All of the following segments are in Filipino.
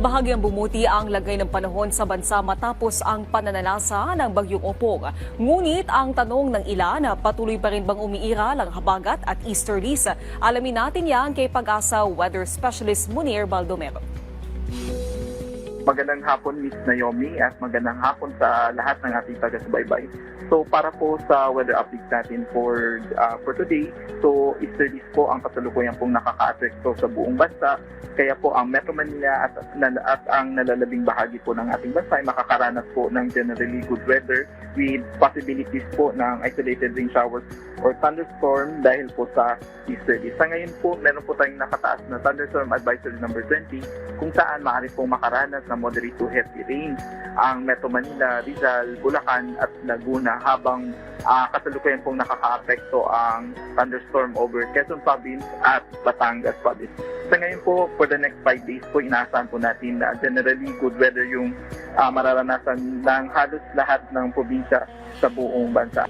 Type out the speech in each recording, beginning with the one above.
Bahagyang bumuti ang lagay ng panahon sa bansa matapos ang pananalasa ng Bagyong Opong. Ngunit ang tanong ng ilan, patuloy pa rin bang umiiral ang habagat at easterlies? Alamin natin yan kay Pag-asa Weather Specialist Munir Baldomero. Magandang hapon, Miss Naomi, at magandang hapon sa lahat ng ating taga-subaybay. So para po sa weather update natin for today, so easterlies po ang kasalukuyan pong nakaka-apekto sa buong bansa. Kaya po ang Metro Manila at ang nalalabing bahagi po ng ating bansa ay makakaranas po ng generally good weather with possibilities po ng isolated rain showers or thunderstorm dahil po sa easterlies. Sa ngayon po, meron po tayong nakataas na thunderstorm advisory number 20 kung saan maaari pong makaranas ng moderate to heavy rains ang Metro Manila, Rizal, Bulacan at Laguna habang kasalukuyan pong nakaka-apekto ang thunderstorm over Quezon Province at Batangas Province. Sa ngayon po, for the next 5 days po, inaasahan po natin na generally good weather yung mararanasan ng halos lahat ng probinsya sa buong bansa.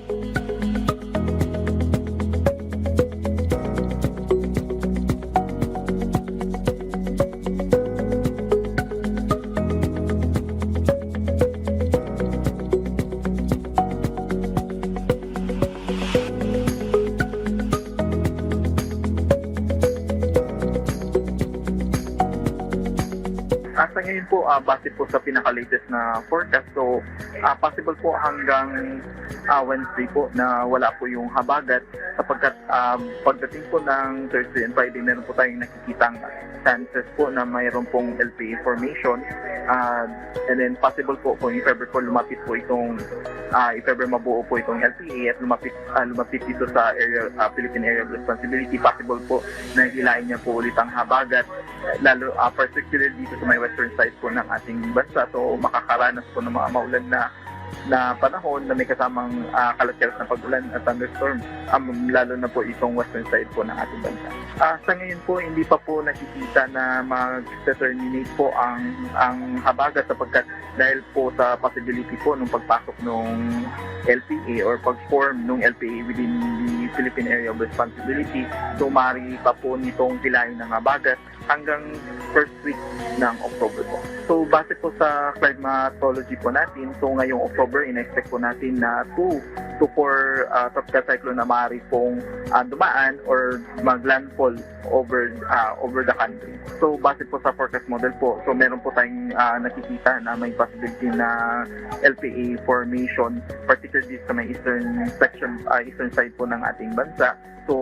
Sa ngayon po, base po sa pinaka-latest na forecast, so possible po hanggang Wednesday po na wala po yung habagat sapagkat pagdating po ng Thursday and Friday, meron po tayong nakikitang chances po na mayroon pong LPA formation and then possible po kung if ever po lumapit po itong if ever mabuo po itong LPA at lumapit dito sa Philippine Area of Responsibility, possible po na hilahin niya po ulit ang habagat lalo particularly dito sa may western side po ng ating bansa. So makakaranas po ng mga maulan na panahon na may kasamang kalat-kalat na pag-ulan at thunderstorm, lalo na po itong western side po ng ating bansa. Sa ngayon po, hindi pa po nakikita na mag-determinate po ang habagat sapagkat dahil po sa possibility po nung pagpasok nung LPA or pag-form nung LPA within the Philippine Area of Responsibility, so maaari pa po nitong hilahin ng habagat hanggang first week ng October po. So base po sa climatology po natin, so ngayong October, in-expect po natin na 2 to 4 tropical cyclone na maaari pong dumaan or maglandfall over the country. So base po sa forecast model po, so meron po tayong nakikita na may possibility na LPA formation, particularly sa may eastern side po ng ating bansa. So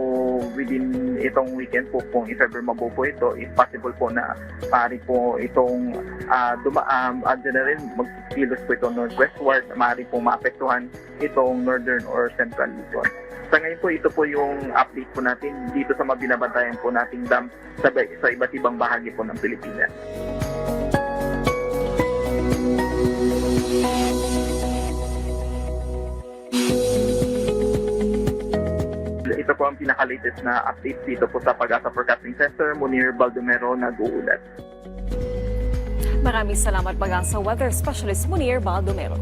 within itong weekend po, kung if ever mabuo po ito, if possible po na maaari po itong generally magkilos po ito northwestward, maaari po maapektuhan itong northern or central Luzon. Sa ngayon po, ito po yung update po natin dito sa mabinabantayan po nating dam sa iba't ibang bahagi po ng Pilipinas. Ito po ang pinaka-latest na update dito po sa Pag-asa Forecasting Center. Munir Baldomero, nag-uulat. Maraming salamat, Pag-asa Weather Specialist Munir Baldomero.